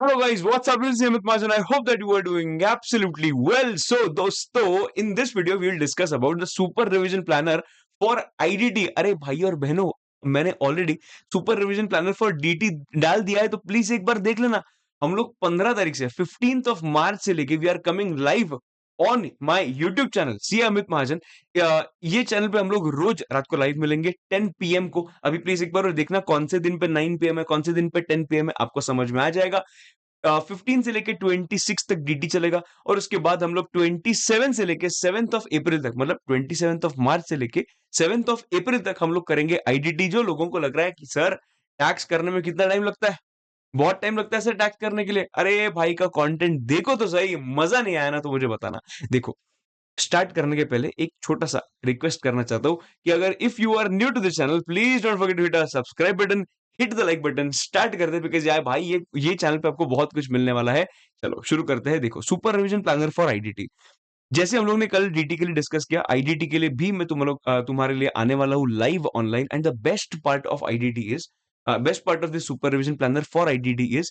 Hello guys, what's up? This is Amit Majan. I hope that you are doing absolutely well. So दोस्तों, in this video we will discuss about the super revision planner for IDT. अरे भाई और बहनों, मैंने already super revision planner for DT डाल दिया है, तो प्लीज एक बार देख लेना। हम लोग 15 तारीख से 15th ऑफ मार्च से लेके we are coming live on my YouTube channel C Amit Mahajan. ये चैनल पे हम लोग रोज रात को लाइव मिलेंगे 10 पीएम को। अभी प्लीज एक बार और देखना कौन से दिन पे 9 पीएम है, कौन से दिन पे 10 पीएम है, आपको समझ में आ जाएगा। 15 से लेके 26 तक डीटी चलेगा और उसके बाद हम लोग 27 से लेके 7th ऑफ अप्रैल तक, मतलब 27th ऑफ मार्च से लेके 7th ऑफ अप्रैल तक हम लोग करेंगे आईडीटी। जो लोगों को लग रहा है कि सर टैक्स करने में कितना टाइम लगता है, बहुत टाइम लगता है सर टैक्स करने के लिए, अरे भाई का कंटेंट देखो तो सही, मजा नहीं आया ना तो मुझे बताना। देखो, स्टार्ट करने के पहले एक छोटा सा रिक्वेस्ट करना चाहता हूं कि अगर if you are new to this channel, please don't forget to hit the subscribe button, hit the like button. Start करते हैं बिकॉज यार भाई ये चैनल पे आपको बहुत कुछ मिलने वाला है। चलो शुरू करते हैं। देखो, super revision planner for IDT, जैसे हम लोग ने कल डीटी के लिए डिस्कस किया, आईडीटी के लिए भी मैं तुम्हारे लिए आने वाला हूँ live online. And the best part of IDT is, best part of this super revision planner for IDT is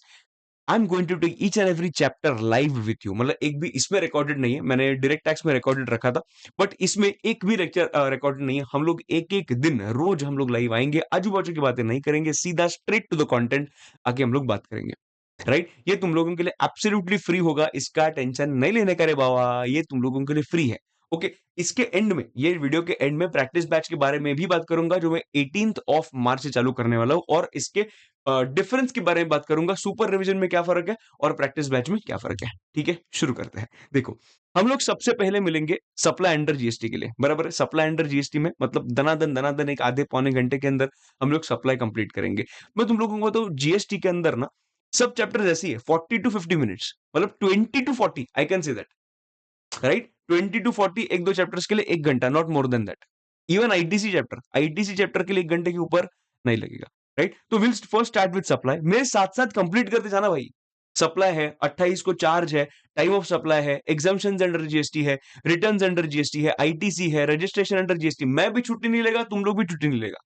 I am going to take each and every chapter live with you. मतलब एक भी इसमें recorded नहीं है, मैंने direct tax में recorded रखा था, बट इसमें एक भी लेक्चर रिकॉर्डेड नहीं है। हम लोग एक एक दिन रोज हम लोग लाइव आएंगे, आजू बाजू की बातें नहीं करेंगे, सीधा स्ट्रेट टू द कंटेंट आके हम लोग बात करेंगे। राइट, ये तुम लोगों के लिए एब्सोल्युटली फ्री होगा, इसका टेंशन नहीं लेने का रे बाबा, ये तुम लोगों के लिए फ्री है। ओके, इसके एंड में, ये वीडियो के एंड में प्रैक्टिस बैच के बारे में भी बात करूंगा, जो मैं 18th ऑफ मार्च से चालू करने वाला हूं, और इसके डिफरेंस के बारे में बात करूंगा, सुपर रिवीजन में क्या फर्क है और प्रैक्टिस बैच में क्या फर्क है। ठीक है, शुरू करते हैं। देखो, हम लोग सबसे पहले मिलेंगे सप्लाई अंडर जीएसटी के लिए, बराबर है। सप्लाई अंडर जीएसटी में मतलब दनादन एक आधे पौने घंटे के अंदर हम लोग सप्लाई कंप्लीट करेंगे। मैं तुम लोगों को बताऊं, जीएसटी के अंदर ना सब चैप्टर ऐसी है 40 to 50 मिनट्स, मतलब 20 to 40, I can say that. Right, 20 to 40 एक दो चैप्टर्स के लिए 1 घंटा, not more than that. Even ITC chapter के लिए 1 घंटे के ऊपर नहीं लगेगा। राइट, तो will first start with supply, मेरे साथ साथ कंप्लीट करते जाना भाई। सप्लाई है, 28 को चार्ज है, टाइम ऑफ सप्लाई है, एग्जाम्पशन अंडर जीएसटी है, रिटर्न अंडर जीएसटी है, आईटीसी है, रजिस्ट्रेशन अंडर जीएसटी। मैं भी छुट्टी नहीं लेगा, तुम लोग भी छुट्टी नहीं लेगा,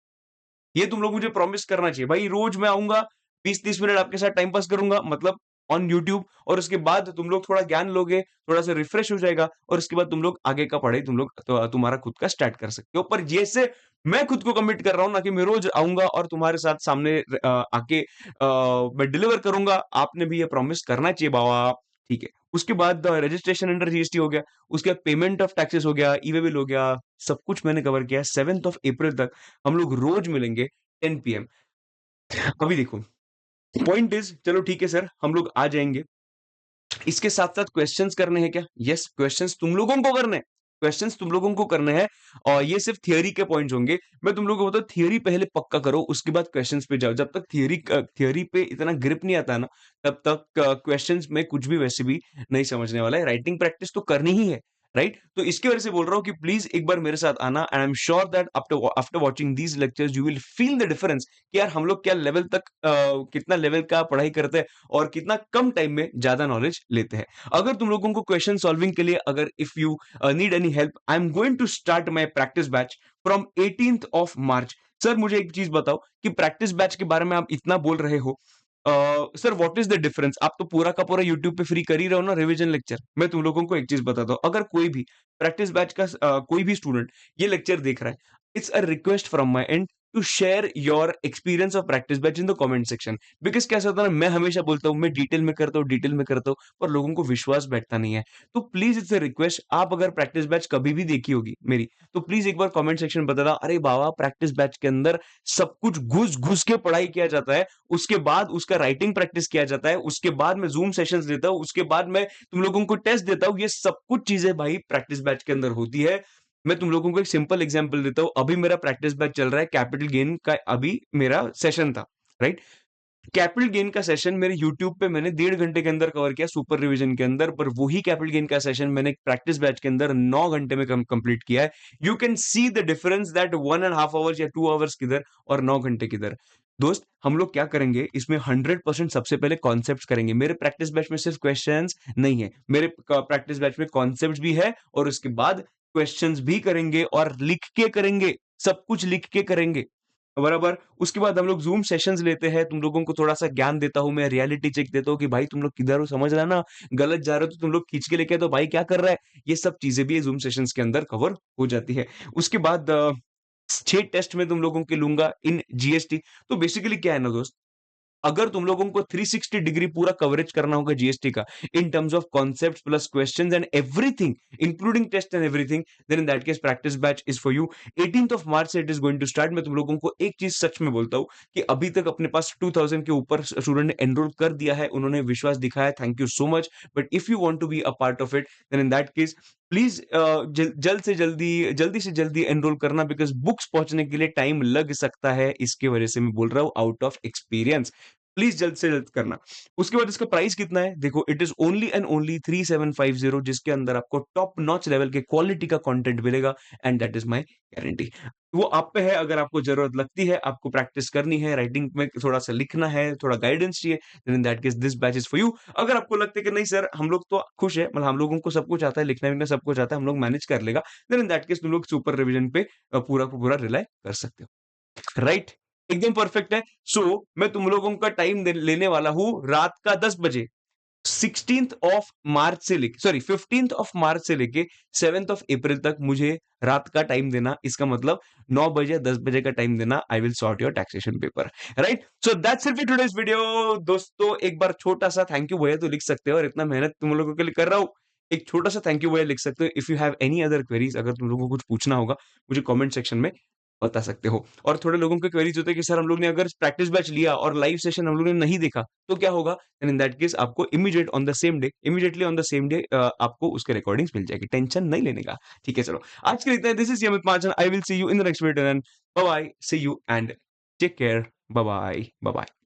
ये तुम लोग मुझे प्रॉमिस करना चाहिए भाई। रोज मैं आऊंगा, 20-30 मिनट आपके साथ टाइम पास करूंगा, मतलब ऑन यूट्यूब, और उसके बाद तुम लोग थोड़ा ज्ञान लोगे, थोड़ा सा रिफ्रेश हो जाएगा, और उसके बाद तुम लोग आगे का पढ़ाई तुम लोग तुम्हारा खुद का स्टार्ट कर सकते हो। पर ये से मैं खुद को कमिट कर रहा हूं ना कि मैं रोज आऊंगा और तुम्हारे साथ सामने आके मैं डिलीवर करूंगा। आपने भी ये प्रॉमिस करना चाहिए बाबा। ठीक है, उसके बाद रजिस्ट्रेशन अंडर जीएसटी हो गया, उसके बाद पेमेंट ऑफ टैक्सेस हो गया, ई वे बिल हो गया, सब कुछ मैंने कवर किया। 7th ऑफ अप्रैल तक हम लोग रोज मिलेंगे 10 पीएम। अभी देखो, पॉइंट इज, चलो ठीक है सर हम लोग आ जाएंगे, इसके साथ साथ क्वेश्चंस करने हैं क्या? यस, क्वेश्चंस तुम लोगों को करने हैं, क्वेश्चंस तुम लोगों को करने हैं। और ये सिर्फ थियरी के पॉइंट्स होंगे। मैं तुम लोगों को बताऊं, थियरी पहले पक्का करो, उसके बाद क्वेश्चंस पे जाओ। जब तक थियरी पे इतना ग्रिप नहीं आता है ना, तब तक क्वेश्चंस में कुछ भी वैसे भी नहीं समझने वाला है। राइटिंग प्रैक्टिस तो करनी ही है, राइट। तो इसकी वजह से बोल रहा हूँ कि प्लीज एक बार मेरे साथ आना, and I am sure that after after watching these lectures you will feel the difference कि यार हम लोग क्या लेवल तक, कितना लेवल का पढ़ाई करते हैं और कितना कम टाइम में ज्यादा नॉलेज लेते हैं। अगर तुम लोगों को क्वेश्चन सॉल्विंग के लिए, अगर if you need any help, I am going to start my practice batch from 18th of March. Sir मुझे एक चीज बताओ कि प्रैक्टिस बैच के बारे में आप इतना बोल रहे हो, sir what is the difference? आप तो पूरा का पूरा यूट्यूब पे फ्री कर ही रहे हो ना रिवीजन लेक्चर। मैं तुम लोगों को एक चीज बताता हूँ, अगर कोई भी प्रैक्टिस बैच का कोई भी स्टूडेंट ये लेक्चर देख रहा है, it's a request from my end to share your experience of practice batch in the comment section. Because कैसा होता है ना, मैं हमेशा बोलता हूँ मैं डिटेल में करता हूँ, डिटेल में करता हूँ, पर लोगों को विश्वास बैठता नहीं है। तो प्लीज इट्स अ रिक्वेस्ट, आप अगर प्रैक्टिस बैच कभी भी देखी होगी मेरी, तो प्लीज एक बार कमेंट सेक्शन में बताना, अरे बाबा प्रैक्टिस बैच के अंदर सब कुछ घुस घुस के पढ़ाई किया जाता है, उसके बाद उसका राइटिंग प्रैक्टिस किया जाता है, उसके बाद मैं जूम सेशंस देता हूँ, उसके बाद मैं तुम लोगों को टेस्ट देता हूँ। ये सब कुछ चीजें भाई प्रैक्टिस बैच के अंदर होती है। मैं तुम लोगों को एक सिंपल एग्जांपल देता हूँ, अभी मेरा प्रैक्टिस बैच चल रहा है, कैपिटल गेन का अभी मेरा सेशन था, राइट। कैपिटल गेन का सेशन मेरे यूट्यूब पे मैंने 1.5 घंटे के अंदर कवर किया सुपर रिवीजन के अंदर, पर वही कैपिटल गेन का सेशन मैंने प्रैक्टिस बैच के अंदर 9 घंटे में कंप्लीट किया है। You can see the difference that 1.5 hours या 2 आवर्स किधर और 9 घंटे किधर। दोस्त, हम लोग क्या करेंगे इसमें, 100% सबसे पहले कॉन्सेप्ट्स करेंगे। मेरे प्रैक्टिस बैच में सिर्फ क्वेश्चंस नहीं है, मेरे प्रैक्टिस बैच में कॉन्सेप्ट्स भी है, और उसके बाद क्वेश्चंस भी करेंगे, और लिख के करेंगे, सब कुछ लिख के करेंगे। बराबर। उसके बाद हम लोग ज़ूम सेशंस लेते हैं, तुम लोगों को थोड़ा-सा ज्ञान देता हूँ, मैं रियलिटी चेक देता हूँ कि भाई तुम लोग किधर हो समझ रहे हो ना, गलत जा रहे हो तो तुम लोग खींच के लेके आए तो भाई क्या कर रहा है? ये सब चीज़ें भी ज़ूम सेशंस के अंदर कवर हो जाती है। उसके बाद 6 टेस्ट मैं तुम लोगों के लूँगा इन जीएसटी। तो बेसिकली क्या है ना दोस्त, अगर तुम लोगों को 360 डिग्री पूरा कवरेज करना होगा जीएसटी का in terms of concepts plus questions and everything including test and everything, then in that case practice batch is for you. 18th of March से it is going to start. मैं तुम लोगों को एक चीज सच में बोलता हूँ कि अभी तक अपने पास 2000 के ऊपर स्टूडेंट ने एनरोल कर दिया है, उन्होंने विश्वास दिखाया, thank you so much. But if you want to be a part of it, then in that case please जल्दी से जल्दी एनरोल करना, बिकॉज बुक्स पहुंचने के लिए टाइम लग सकता है, इसके वजह से मैं बोल रहा हूँ आउट ऑफ एक्सपीरियंस। प्लीज जल्द से जल्द करना। उसके बाद इसका प्राइस कितना है देखो, it is only and only 3750, जिसके अंदर आपको टॉप नॉच लेवल के क्वालिटी का कंटेंट मिलेगा, and that is my guarantee. वो आप पे है, अगर आपको जरूरत लगती है, आपको प्रैक्टिस करनी है, राइटिंग में थोड़ा सा लिखना है, थोड़ा गाइडेंस चाहिए, then in that case this batch is for you. अगर आपको लगता है कि नहीं सर हम लोग तो खुश है, मतलब हम लोगों को सब कुछ आता है, लिखना विखना सब कुछ आता है, हम लोग मैनेज कर लेगा, देन इन दैट केस तुम लोग सुपर रिवीजन पे पूरा का पूरा रिलाई कर सकते हो, राइट? एकदम परफेक्ट है। सो मैं तुम लोगों का टाइम लेने वाला हूं रात का 10 बजे, 16th ऑफ मार्च से लेके, सॉरी 15th ऑफ मार्च से लेके 7th ऑफ अप्रैल तक मुझे रात का टाइम देना। इसका मतलब 9 बजे 10 बजे का टाइम देना। I will sort your taxation paper, right? So that's it for today's video दोस्तों। एक बार छोटा सा थैंक यू भैया तो लिख सकते हो, और इतना मेहनत तुम लोगों के लिए कर रहा हूं, एक छोटा सा थैंक यू भैया लिख सकते हो। If you have any other queries, अगर तुम लोगों को कुछ पूछना होगा, मुझे कमेंट सेक्शन में बता सकते हो। और थोड़े लोगों के क्वेरीज होते हैं कि सर हम लोग ने अगर प्रैक्टिस बैच लिया और लाइव सेशन हम लोग ने नहीं देखा तो क्या होगा? एंड इन दैट केस आपको immediately on the same day आपको उसके रिकॉर्डिंग्स मिल जाएगी, टेंशन नहीं लेने का। ठीक है, चलो आज के लिए इतना है। This is Amit Mahajan, I will see you in the next video, and bye bye, see you and take care, bye bye, bye bye.